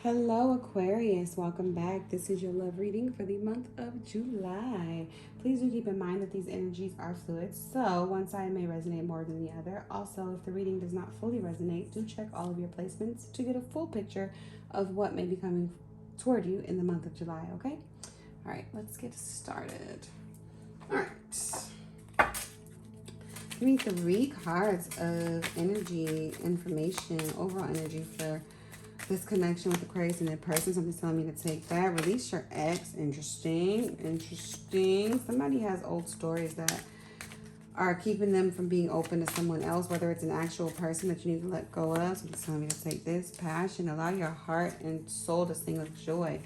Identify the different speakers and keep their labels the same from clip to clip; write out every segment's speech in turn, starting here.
Speaker 1: Hello, Aquarius. Welcome back. This is your love reading for the month of July. Please do keep in mind that these energies are fluid, so one side may resonate more than the other. Also, if the reading does not fully resonate, do check all of your placements to get a full picture of what may be coming toward you in the month of July, okay? All right, let's get started. All right. Give me 3 cards of energy, information, overall energy for this connection with Aquarius and their person. Something's telling me to take that. Release your ex. Interesting. Somebody has old stories that are keeping them from being open to someone else, whether it's an actual person that you need to let go of. Something's telling me to take this. Passion. Allow your heart and soul to sing with joy.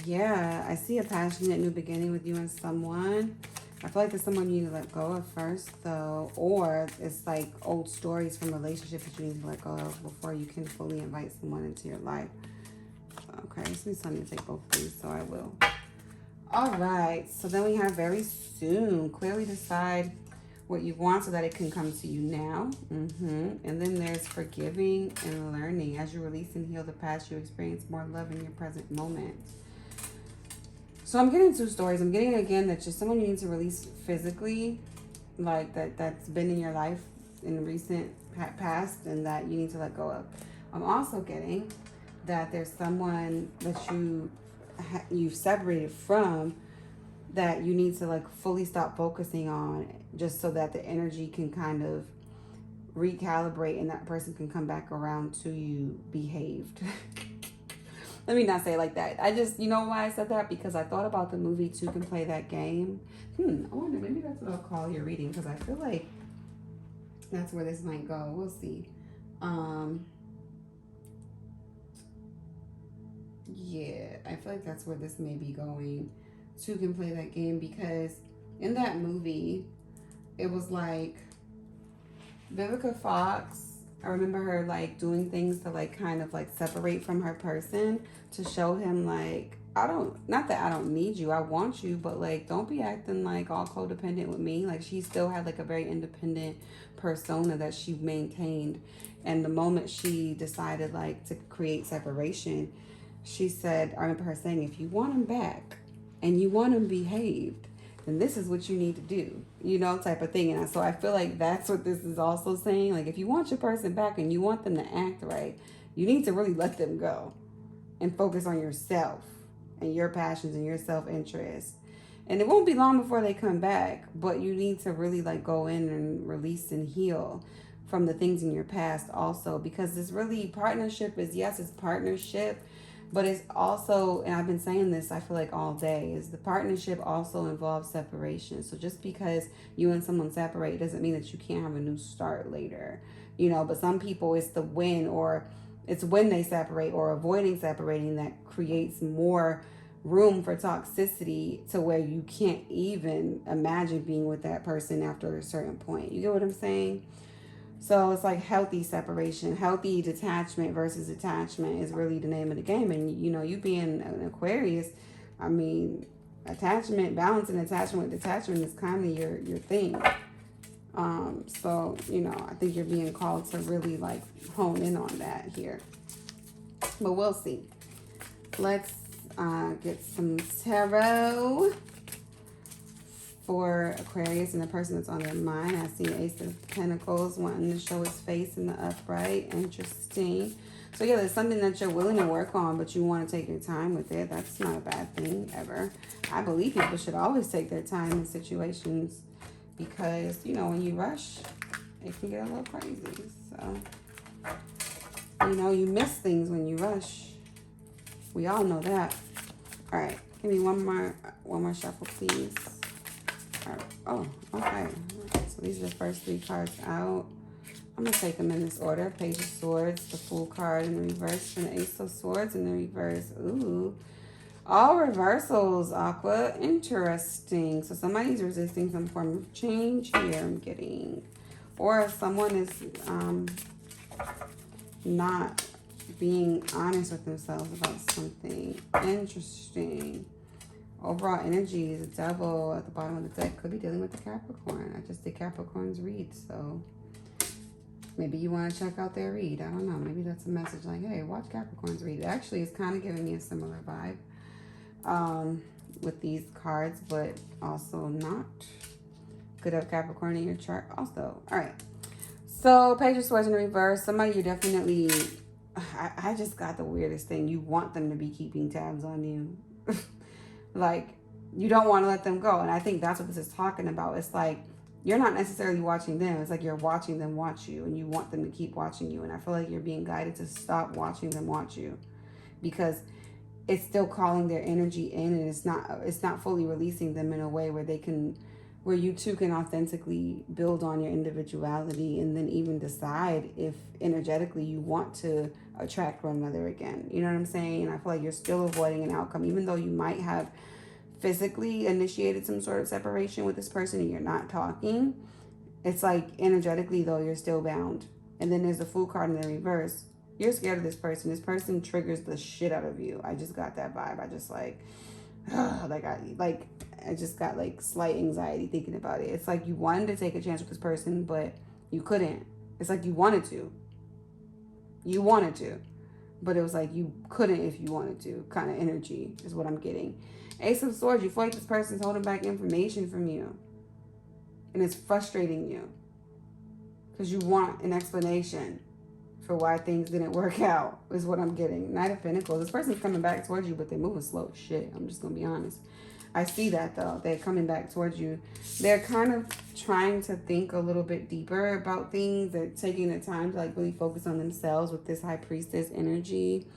Speaker 1: Yeah, I see a passionate new beginning with you and someone. I feel like there's someone you need to let go of first, though, or it's like old stories from relationships that you need to let go of before you can fully invite someone into your life. Okay, so it's time to take both of these, so I will. All right, so then we have very soon. Clearly decide what you want so that it can come to you now. And then there's forgiving and learning. As you release and heal the past, you experience more love in your present moment. So I'm getting 2 stories. I'm getting again that just someone you need to release physically, like that's been in your life in the recent past and that you need to let go of. I'm also getting that there's someone that you've separated from that you need to like fully stop focusing on, just so that the energy can kind of recalibrate and that person can come back around to you behaved. Let me not say it like that. I just, you know why I said that? Because I thought about the movie Two Can Play That Game. I wonder, maybe that's what I'll call your reading, because I feel like that's where this might go. We'll see. Yeah, I feel like that's where this may be going. Two Can Play That Game, because in that movie, it was like Vivica Fox, I remember her like doing things to like kind of like separate from her person to show him like, not that I don't need you, I want you, but like don't be acting like all codependent with me. Like she still had like a very independent persona that she maintained. And the moment she decided like to create separation, she said, I remember her saying, if you want him back and you want him behaved, then this is what you need to do, type of thing. And so I feel like that's what this is also saying. Like, if you want your person back and you want them to act right, you need to really let them go and focus on yourself and your passions and your self-interest. And it won't be long before they come back, but you need to really like go in and release and heal from the things in your past also, because this really partnership is, yes, it's partnership, but it's also, and I've been saying this, I feel like all day, is the partnership also involves separation. So just because you and someone separate doesn't mean that you can't have a new start later. But some people, it's the when, or it's when they separate or avoiding separating that creates more room for toxicity to where you can't even imagine being with that person after a certain point. You get what I'm saying? So it's like healthy separation, healthy detachment versus attachment is really the name of the game. And you being an Aquarius, I mean, attachment, balancing attachment with detachment is kind of your thing. So I think you're being called to really like hone in on that here. But we'll see. Let's get some tarot for Aquarius and the person that's on their mind. I see Ace of Pentacles wanting to show his face in the upright. Interesting. So yeah, there's something that you're willing to work on, but you want to take your time with it. That's not a bad thing ever. I believe people should always take their time in situations, because when you rush, it can get a little crazy. So you miss things when you rush. We all know that. All right, give me one more shuffle, please. Oh, okay. So these are the first 3 cards out. I'm going to take them in this order. Page of Swords, the Fool card in the reverse, and the Ace of Swords in the reverse. Ooh. All reversals, Aqua. Interesting. So somebody's resisting some form of change here, I'm getting. Or someone is not being honest with themselves about something. Interesting. Overall energy is a Devil at the bottom of the deck. Could be dealing with the Capricorn. I just did Capricorn's read, so Maybe you want to check out their read. I don't know. Maybe that's a message like, hey, watch Capricorn's read. Actually, it's kind of giving me a similar vibe with these cards, but also not. Could have Capricorn in your chart also. All right. So, Page of Swords in reverse. Somebody you definitely... I just got the weirdest thing. You want them to be keeping tabs on you. Like, you don't want to let them go. And I think that's what this is talking about. It's like, you're not necessarily watching them. It's like you're watching them watch you. And you want them to keep watching you. And I feel like you're being guided to stop watching them watch you. Because it's still calling their energy in. And it's not fully releasing them in a way where they can... where you two can authentically build on your individuality and then even decide if energetically you want to attract one another again. You know what I'm saying? I feel like you're still avoiding an outcome, even though you might have physically initiated some sort of separation with this person and you're not talking. It's like energetically, though, you're still bound. And then there's the Fool card in the reverse. You're scared of this person. This person triggers the shit out of you. I just got that vibe. I just I just got like slight anxiety thinking about it. It's like you wanted to take a chance with this person, but you couldn't. It's like you wanted to. You wanted to. But it was like you couldn't if you wanted to. Kind of energy is what I'm getting. Ace of Swords, you feel like this person's holding back information from you. And it's frustrating you. Because you want an explanation for why things didn't work out, is what I'm getting. Knight of Pentacles. This person's coming back towards you, but they're moving slow as shit. I'm just going to be honest. I see that, though. They're coming back towards you. They're kind of trying to think a little bit deeper about things. They're taking the time to, like, really focus on themselves with this High Priestess energy.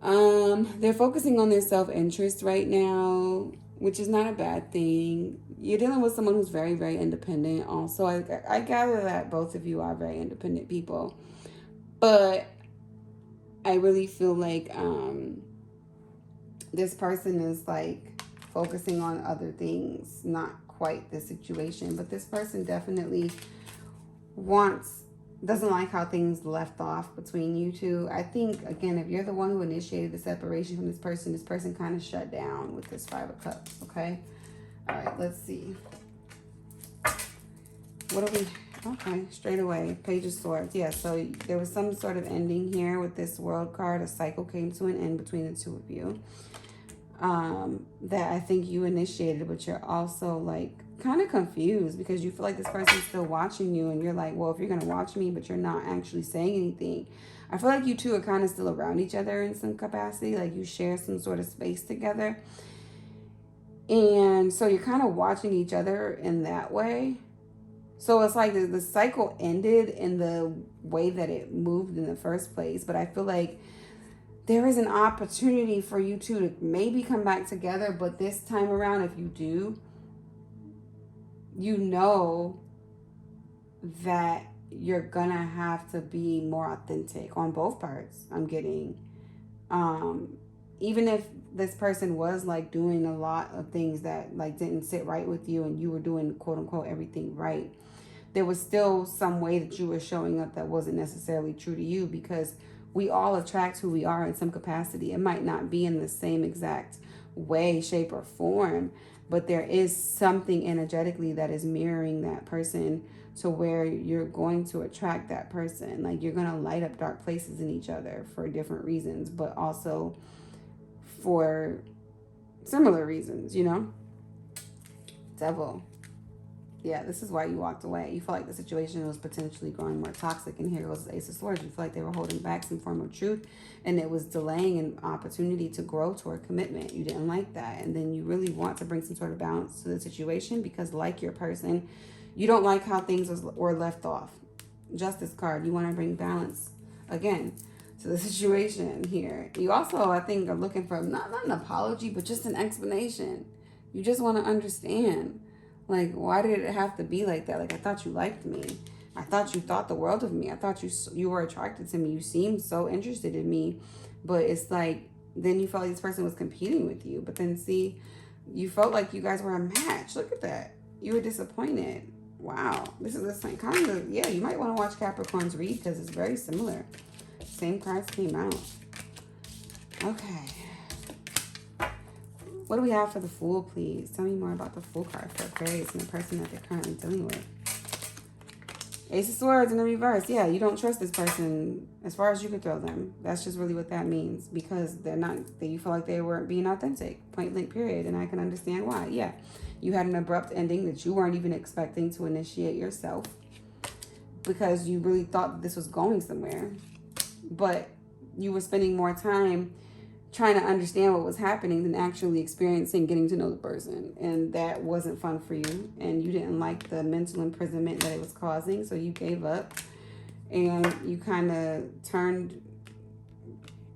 Speaker 1: They're focusing on their self-interest right now, which is not a bad thing. You're dealing with someone who's very, very independent also. I gather that both of you are very independent people. But I really feel like this person is like focusing on other things, not quite the situation. But this person definitely doesn't like how things left off between you two. I think, again, if you're the one who initiated the separation from this person kind of shut down with this Five of Cups, okay? All right, let's see. What do we... Okay, straight away, Page of Swords. Yeah, so there was some sort of ending here with this World card. A cycle came to an end between the two of you. That I think you initiated, but you're also, like, kind of confused because you feel like this person's still watching you and you're like, well, if you're going to watch me but you're not actually saying anything. I feel like you two are kind of still around each other in some capacity, like you share some sort of space together. And so you're kind of watching each other in that way. So it's like the cycle ended in the way that it moved in the first place. But I feel like there is an opportunity for you two to maybe come back together. But this time around, if you do, you know that you're gonna have to be more authentic on both parts. I'm getting, even if this person was like doing a lot of things that like didn't sit right with you and you were doing quote unquote everything right, there was still some way that you were showing up that wasn't necessarily true to you, because we all attract who we are in some capacity. It might not be in the same exact way, shape, or form, but there is something energetically that is mirroring that person to where you're going to attract that person. Like you're going to light up dark places in each other for different reasons, but also for similar reasons, you know? Devil. Yeah, this is why you walked away. You felt like the situation was potentially growing more toxic. And here goes the Ace of Swords. You feel like they were holding back some form of truth, and it was delaying an opportunity to grow toward commitment. You didn't like that. And then you really want to bring some sort of balance to the situation because, like your person, you don't like how things were left off. Justice card. You want to bring balance, again, to the situation here. You also, I think, are looking for not an apology, but just an explanation. You just want to understand. Like, why did it have to be like that? Like, I thought you liked me. I thought you thought the world of me. I thought you were attracted to me. You seemed so interested in me. But it's like, then you felt like this person was competing with you. But then, see, you felt like you guys were a match. Look at that. You were disappointed. Wow. This is the same kind of, yeah, you might want to watch Capricorn's read because it's very similar. Same cards came out. Okay. What do we have for the Fool, please? Tell me more about the Fool card for Aquarius and the person that they're currently dealing with. Ace of Swords in the reverse. Yeah, you don't trust this person as far as you could throw them. That's just really what that means, because they're not, you feel like they weren't being authentic, point blank period. And I can understand why. Yeah, you had an abrupt ending that you weren't even expecting to initiate yourself, because you really thought that this was going somewhere. But you were spending more time trying to understand what was happening than actually experiencing getting to know the person. And that wasn't fun for you. And you didn't like the mental imprisonment that it was causing. So you gave up and you kind of turned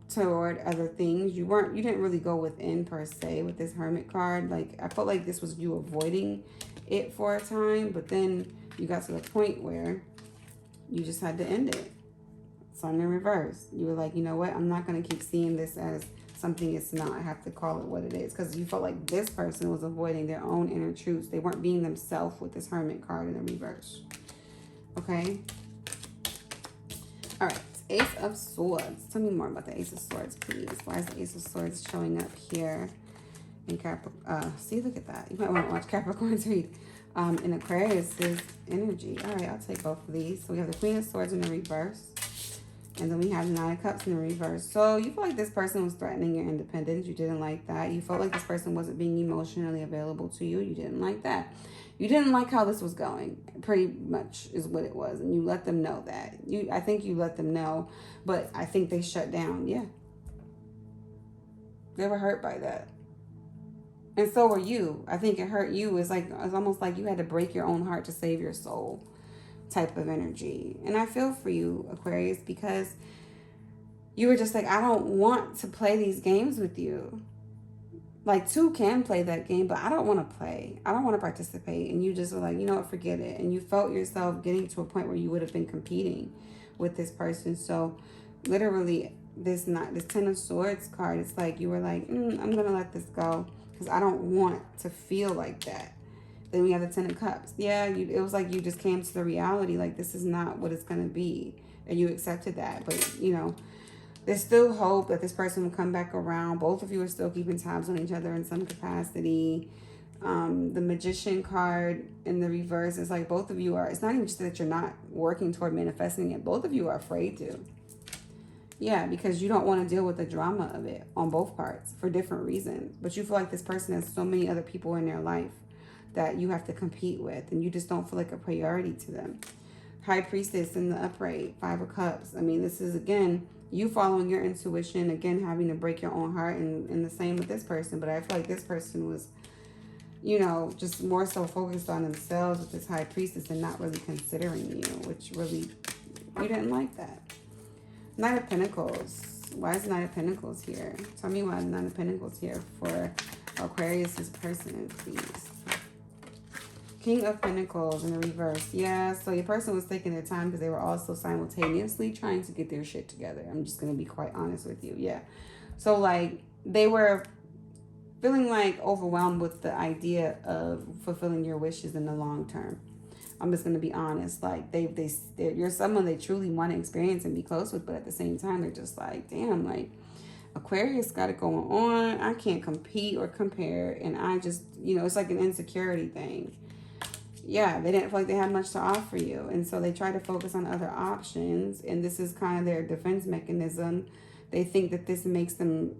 Speaker 1: toward other things. You didn't really go within per se with this Hermit card. Like, I felt like this was you avoiding it for a time, but then you got to the point where you just had to end it. Sun in reverse. You were like, you know what? I'm not going to keep seeing this as something it's not. I have to call it what it is, because you felt like this person was avoiding their own inner truths. They weren't being themselves with this Hermit card in the reverse. Okay? All right. Ace of Swords. Tell me more about the Ace of Swords, please. Why is the Ace of Swords showing up here in Capricorn? See, look at that. You might want to watch Capricorn's read. In Aquarius's energy. All right, I'll take both of these. So we have the Queen of Swords in the reverse. And then we have the Nine of Cups in the reverse. So you feel like this person was threatening your independence. You didn't like that. You felt like this person wasn't being emotionally available to you. You didn't like that. You didn't like how this was going. Pretty much is what it was. And you let them know that. I think you let them know. But I think they shut down. Yeah. They were hurt by that. And so were you. I think it hurt you. It's almost like you had to break your own heart to save your soul type of energy. And I feel for you, Aquarius, because you were just like, I don't want to play these games with you. Like, two can play that game, but I don't want to play. I don't want to participate. And you just were like, you know what, forget it. And you felt yourself getting to a point where you would have been competing with this person. So literally this Ten of Swords card, it's like you were like, I'm going to let this go because I don't want to feel like that. Then we have the Ten of Cups. Yeah, it was like you just came to the reality, like, this is not what it's going to be. And you accepted that. But, you know, there's still hope that this person will come back around. Both of you are still keeping tabs on each other in some capacity. The Magician card in the reverse is like both of you are, it's not even just that you're not working toward manifesting it. Both of you are afraid to. Yeah, because you don't want to deal with the drama of it on both parts for different reasons. But you feel like this person has so many other people in their life that you have to compete with, and you just don't feel like a priority to them. High Priestess in the upright, Five of Cups. I mean, this is, again, you following your intuition, again, having to break your own heart, and the same with this person. But I feel like this person was, you know, just more so focused on themselves with this High Priestess and not really considering you, which really, you didn't like that. Knight of Pentacles. Why is the Knight of Pentacles here? Tell me why the Knight of Pentacles here for Aquarius's person, please. King of Pentacles in the reverse. Yeah, so your person was taking their time because they were also simultaneously trying to get their shit together. I'm just going to be quite honest with you. Yeah. So, like, they were feeling, like, overwhelmed with the idea of fulfilling your wishes in the long term. I'm just going to be honest. Like, you're someone they truly want to experience and be close with, but at the same time, they're just like, damn, like, Aquarius got it going on. I can't compete or compare. And I just, you know, it's like an insecurity thing. Yeah, they didn't feel like they had much to offer you. And so they try to focus on other options. And this is kind of their defense mechanism. They think that this makes them...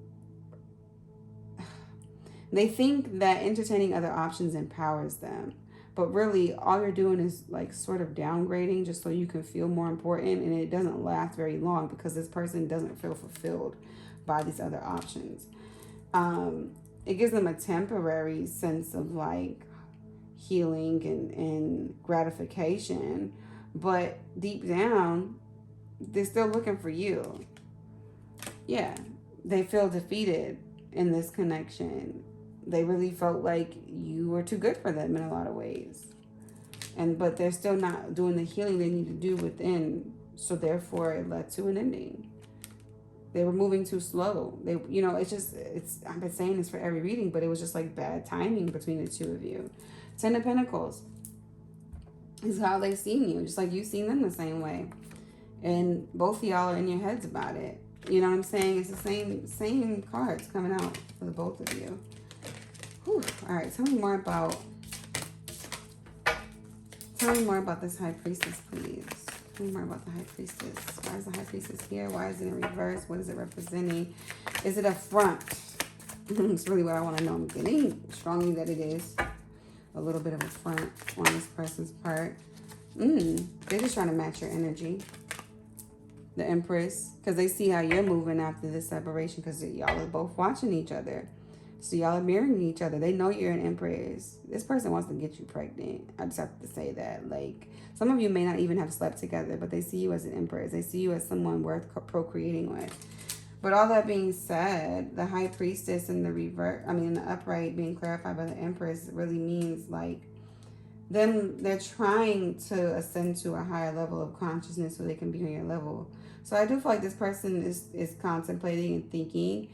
Speaker 1: They think that entertaining other options empowers them. But really, all you're doing is, like, sort of downgrading just so you can feel more important. And it doesn't last very long because this person doesn't feel fulfilled by these other options. It gives them a temporary sense of, like, healing and gratification, but deep down they're still looking for you. Yeah, they feel defeated in this connection. They really felt like you were too good for them in a lot of ways, but they're still not doing the healing they need to do within, so therefore it led to an ending. They were moving too slow. They, you know, I've been saying this for every reading, but it was just like bad timing between the two of you. Ten of Pentacles is how they've seen you, just like you've seen them the same way. And both of y'all are in your heads about it. You know what I'm saying? It's the same cards coming out for the both of you. Whew. All right, tell me more about Tell me more about this High Priestess, please. Tell me more about the High Priestess. Why is the High Priestess here? Why is it in reverse? What is it representing? Is it a front? It's really what I want to know. I'm getting strongly that it is a little bit of a front on this person's part. They're just trying to match your energy. The Empress. Because they see how you're moving after this separation. Because y'all are both watching each other. So y'all are mirroring each other. They know you're an Empress. This person wants to get you pregnant. I just have to say that. Like, some of you may not even have slept together, but they see you as an Empress. They see you as someone worth procreating with. But all that being said, the High Priestess and the upright being clarified by the Empress really means like they're trying to ascend to a higher level of consciousness so they can be on your level. So I do feel like this person is contemplating and thinking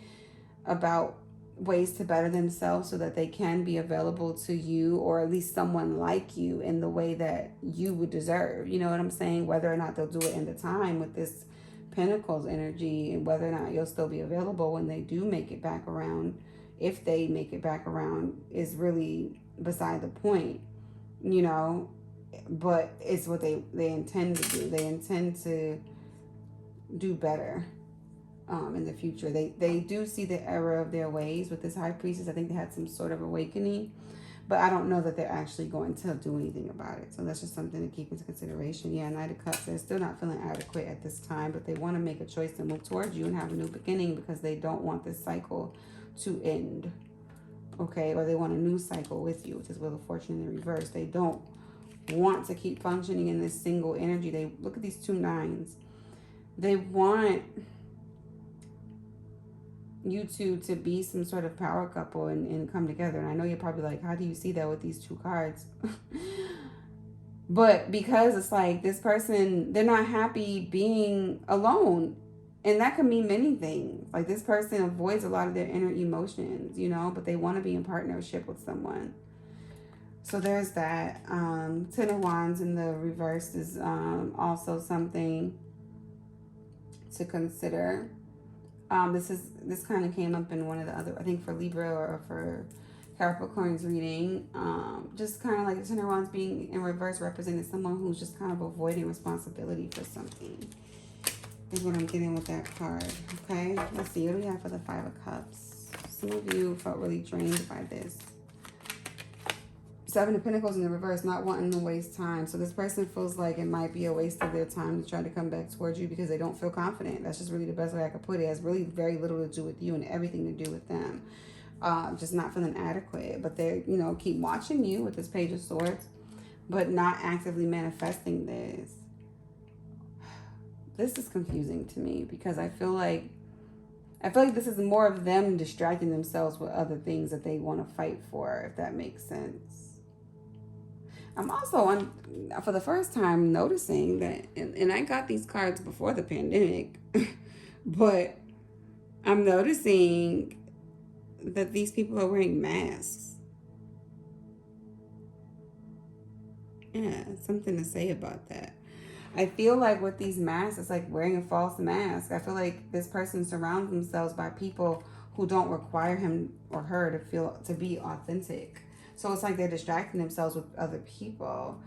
Speaker 1: about ways to better themselves so that they can be available to you, or at least someone like you, in the way that you would deserve. You know what I'm saying? Whether or not they'll do it in the time with this Pentacles energy, and whether or not you'll still be available when they do make it back around, if they make it back around, is really beside the point, you know. But it's what they intend to do. They intend to do better in the future. They do see the error of their ways with this High Priestess. I think they had some sort of awakening, but I don't know that they're actually going to do anything about it. So that's just something to keep into consideration. Yeah, Knight of Cups, they're still not feeling adequate at this time, but they want to make a choice to move towards you and have a new beginning because they don't want this cycle to end. Okay, or they want a new cycle with you, which is Wheel of Fortune in the reverse. They don't want to keep functioning in this single energy. They look at these 2 9s. They want you two to be some sort of power couple and come together. And I know you're probably like, how do you see that with these 2 cards? But because it's like this person, they're not happy being alone. And that could mean many things. Like this person avoids a lot of their inner emotions, you know, but they want to be in partnership with someone. So there's that. 10 of Wands in the reverse is also something to consider. This kind of came up in one of the other, I think for Libra or for Capricorn's reading. Just kind of like the 10 of Wands being in reverse representing someone who's just kind of avoiding responsibility for something. Is what I'm getting with that card. Okay, let's see. What do we have for the 5 of Cups? Some of you felt really drained by this. 7 of Pentacles in the reverse, not wanting to waste time. So this person feels like it might be a waste of their time to try to come back towards you because they don't feel confident. That's just really the best way I could put it. It has really very little to do with you and everything to do with them. Just not feeling adequate. But they, you know, keep watching you with this Page of Swords, but not actively manifesting this. This is confusing to me because I feel like this is more of them distracting themselves with other things that they want to fight for, if that makes sense. I'm also, for the first time, noticing that, and I got these cards before the pandemic, but I'm noticing that these people are wearing masks. Yeah, something to say about that. I feel like with these masks, it's like wearing a false mask. I feel like this person surrounds themselves by people who don't require him or her to be authentic. So it's like they're distracting themselves with other people.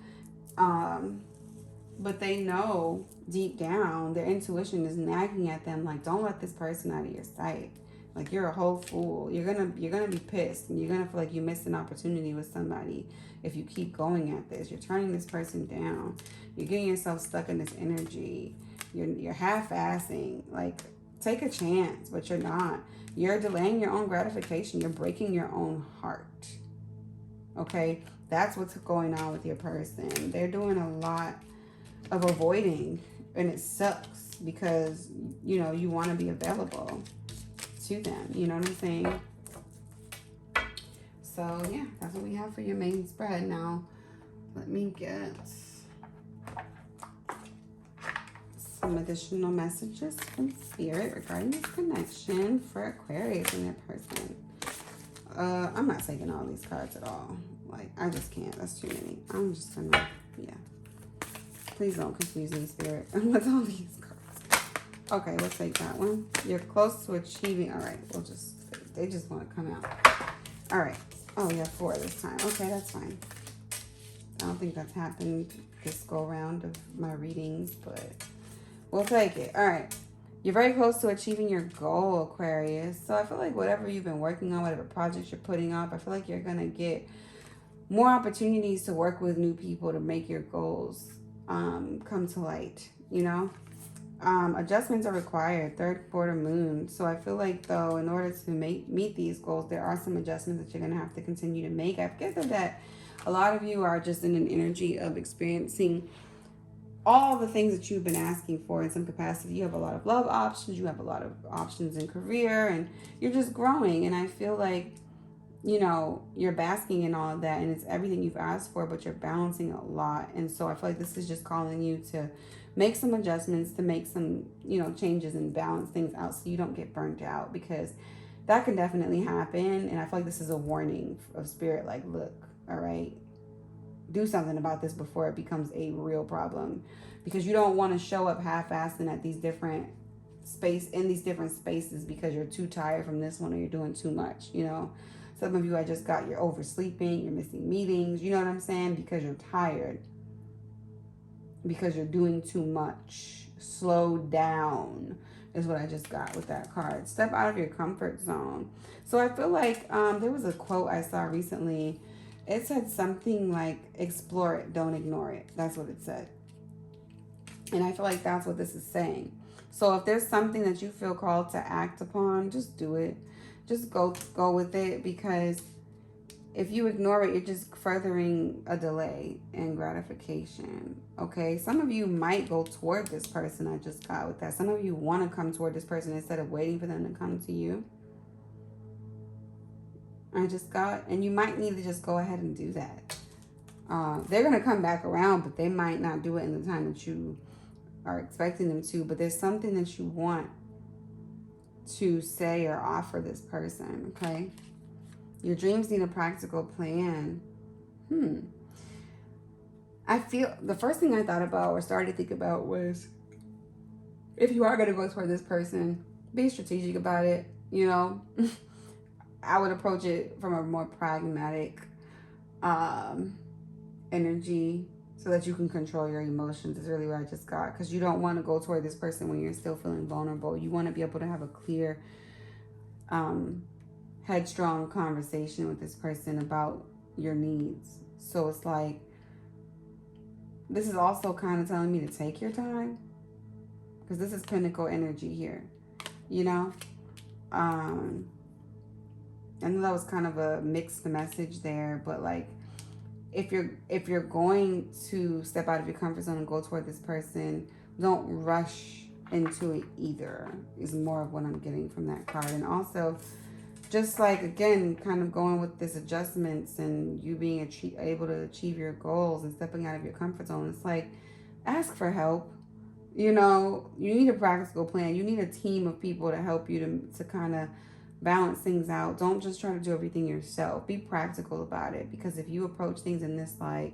Speaker 1: But they know deep down, their intuition is nagging at them like, don't let this person out of your sight. Like, you're a whole fool. You're gonna be pissed, and you're gonna feel like you missed an opportunity with somebody if you keep going at this. You're turning this person down. You're getting yourself stuck in this energy. You're half-assing. Like, take a chance, but you're not. You're delaying your own gratification. You're breaking your own heart. Okay? That's what's going on with your person. They're doing a lot of avoiding, and it sucks because, you know, you want to be available to them. You know what I'm saying? So, yeah, that's what we have for your main spread. Now, let me get some additional messages from Spirit regarding this connection for Aquarius and their person. I'm not taking all these cards at all. Like, I just can't. That's too many. I'm just gonna, yeah. Please don't confuse me, Spirit, with all these cards. Okay, we'll take that one. You're close to achieving. All right, they just want to come out. All right. Oh, yeah, 4 this time. Okay, that's fine. I don't think that's happened this go round of my readings, but we'll take it. All right. You're very close to achieving your goal, Aquarius. So I feel like whatever you've been working on, whatever projects you're putting up, I feel like you're going to get more opportunities to work with new people to make your goals come to light, you know? Adjustments are required, third quarter moon. So I feel like, though, in order to meet these goals, there are some adjustments that you're going to have to continue to make. I guess that a lot of you are just in an energy of experiencing all the things that you've been asking for in some capacity. You have a lot of love options. You have a lot of options in career, and you're just growing. And I feel like, you know, you're basking in all of that, and it's everything you've asked for, but you're balancing a lot. And so I feel like this is just calling you to make some adjustments, to make some, you know, changes and balance things out so you don't get burnt out, because that can definitely happen. And I feel like this is a warning of spirit, like, look, all right, do something about this before it becomes a real problem, because you don't want to show up half-assed at these different spaces because you're too tired from this one, or you're doing too much, you know. Some of you, I just got, you're oversleeping, you're missing meetings, you know what I'm saying, because you're tired, because you're doing too much. Slow down is what I just got with that card. Step out of your comfort zone. So I feel like there was a quote I saw recently. It said something like, explore it, don't ignore it. That's what it said. And I feel like that's what this is saying. So if there's something that you feel called to act upon, just do it. Just go with it, because if you ignore it, you're just furthering a delay in gratification. Okay, some of you might go toward this person. I just got with that. Some of you want to come toward this person instead of waiting for them to come to you. I just got, and you might need to just go ahead and do that. They're going to come back around, but they might not do it in the time that you are expecting them to. But there's something that you want to say or offer this person, okay? Your dreams need a practical plan. I feel the first thing I thought about or started to think about was, if you are going to go toward this person, be strategic about it, you know? I would approach it from a more pragmatic energy, so that you can control your emotions is really what I just got. Because you don't want to go toward this person when you're still feeling vulnerable. You want to be able to have a clear, headstrong conversation with this person about your needs. So it's like, this is also kind of telling me to take your time, because this is pinnacle energy here, you know? I know that was kind of a mixed message there, but like, if you're going to step out of your comfort zone and go toward this person, don't rush into it either, is more of what I'm getting from that card. And also, just like, again, kind of going with this adjustments and you being able to achieve your goals and stepping out of your comfort zone, it's like, ask for help. You know, you need a practical plan. You need a team of people to help you to kind of balance things out. Don't just try to do everything yourself. Be practical about it, because if you approach things in this like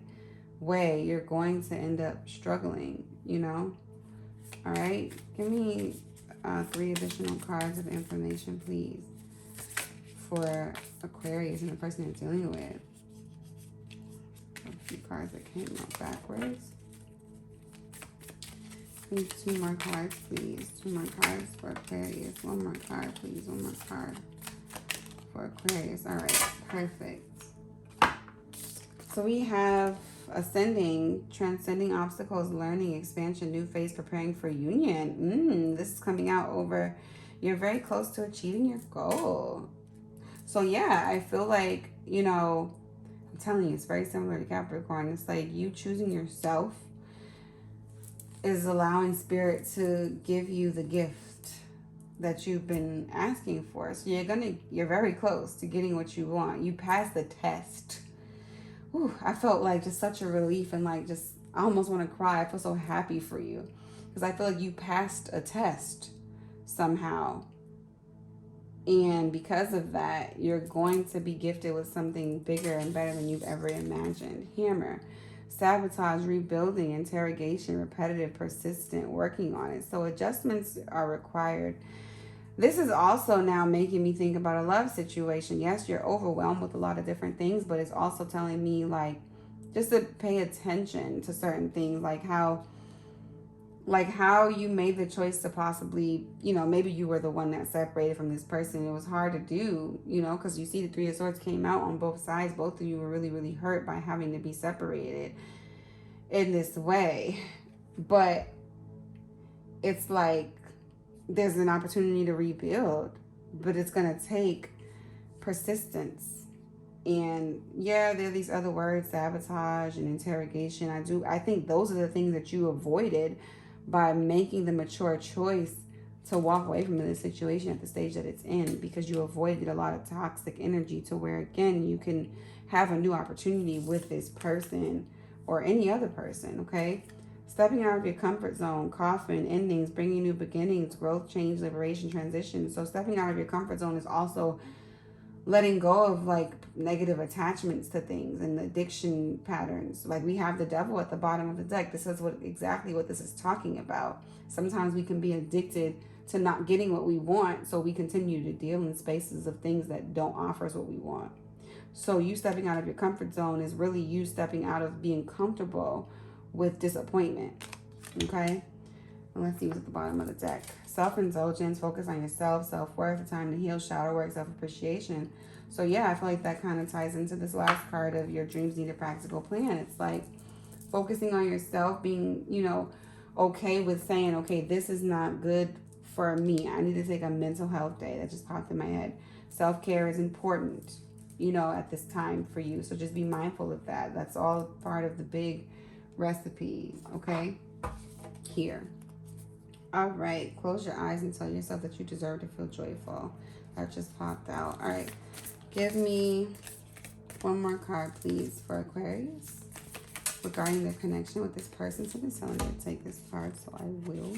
Speaker 1: way, you're going to end up struggling, you know? All right, give me 3 additional cards of information, please, for Aquarius and the person you're dealing with. A few cards that came out backwards. Need 2 more cards, please. 2 more cards for Aquarius. 1 more card, please. 1 more card for Aquarius. All right, perfect. So we have ascending, transcending obstacles, learning, expansion, new phase, preparing for union. This is coming out over, you're very close to achieving your goal. So yeah, I feel like, you know, I'm telling you, it's very similar to Capricorn. It's like you choosing yourself is allowing spirit to give you the gift that you've been asking for. So you're very close to getting what you want. You passed the test. Ooh, I felt like just such a relief, and like just, I almost want to cry. I feel so happy for you, because I feel like you passed a test somehow. And because of that, you're going to be gifted with something bigger and better than you've ever imagined. Hammer. Sabotage, rebuilding, interrogation, repetitive, persistent, working on it. So adjustments are required. This is also now making me think about a love situation. Yes, you're overwhelmed with a lot of different things, but it's also telling me like just to pay attention to certain things, like how you made the choice to possibly, you know, maybe you were the one that separated from this person. It was hard to do, you know, because you see the Three of Swords came out on both sides. Both of you were really, really hurt by having to be separated in this way. But it's like there's an opportunity to rebuild, but it's going to take persistence. And yeah, there are these other words, sabotage and interrogation. I think those are the things that you avoided by making the mature choice to walk away from this situation at the stage that it's in, because you avoided a lot of toxic energy, to where, again, you can have a new opportunity with this person or any other person, okay? Stepping out of your comfort zone, coffin, endings, bringing new beginnings, growth, change, liberation, transition. So stepping out of your comfort zone is also letting go of like negative attachments to things and addiction patterns. Like we have the devil at the bottom of the deck. This is exactly what this is talking about. Sometimes we can be addicted to not getting what we want, so we continue to deal in spaces of things that don't offer us what we want. So you stepping out of your comfort zone is really you stepping out of being comfortable with disappointment. Okay? And let's see what's at the bottom of the deck. Self-indulgence, focus on yourself, self-worth, a time to heal, shadow work, self-appreciation. So yeah, I feel like that kind of ties into this last card of your dreams need a practical plan. It's like focusing on yourself, being, you know, okay with saying, okay, this is not good for me. I need to take a mental health day. That just popped in my head. Self-care is important, you know, at this time for you. So just be mindful of that. That's all part of the big recipe, okay? Here. All right, close your eyes and tell yourself that you deserve to feel joyful. That just popped out. All right, give me one more card, please, for Aquarius regarding their connection with this person. Somebody's telling me to take this card, so I will.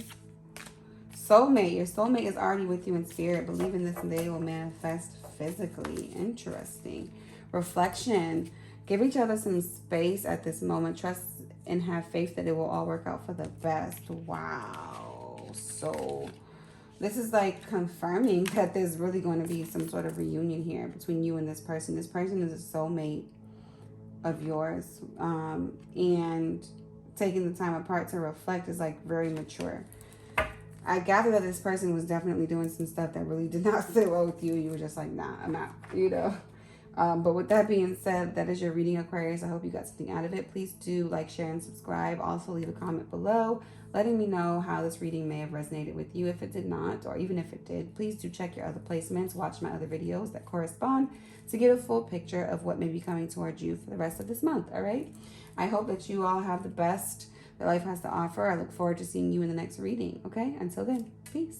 Speaker 1: Soulmate. Your soulmate is already with you in spirit. Believe in this and they will manifest physically. Interesting. Reflection. Give each other some space at this moment. Trust and have faith that it will all work out for the best. Wow. So this is like confirming that there's really going to be some sort of reunion here between you and this person. This person is a soulmate of yours. And taking the time apart to reflect is like very mature. I gather that this person was definitely doing some stuff that really did not sit well with you. You were just like, nah, I'm out, you know. But with that being said, that is your reading, Aquarius. I hope you got something out of it. Please do like, share, and subscribe. Also, leave a comment below letting me know how this reading may have resonated with you. If it did not, or even if it did, please do check your other placements. Watch my other videos that correspond to get a full picture of what may be coming towards you for the rest of this month, all right? I hope that you all have the best that life has to offer. I look forward to seeing you in the next reading, okay? Until then, peace.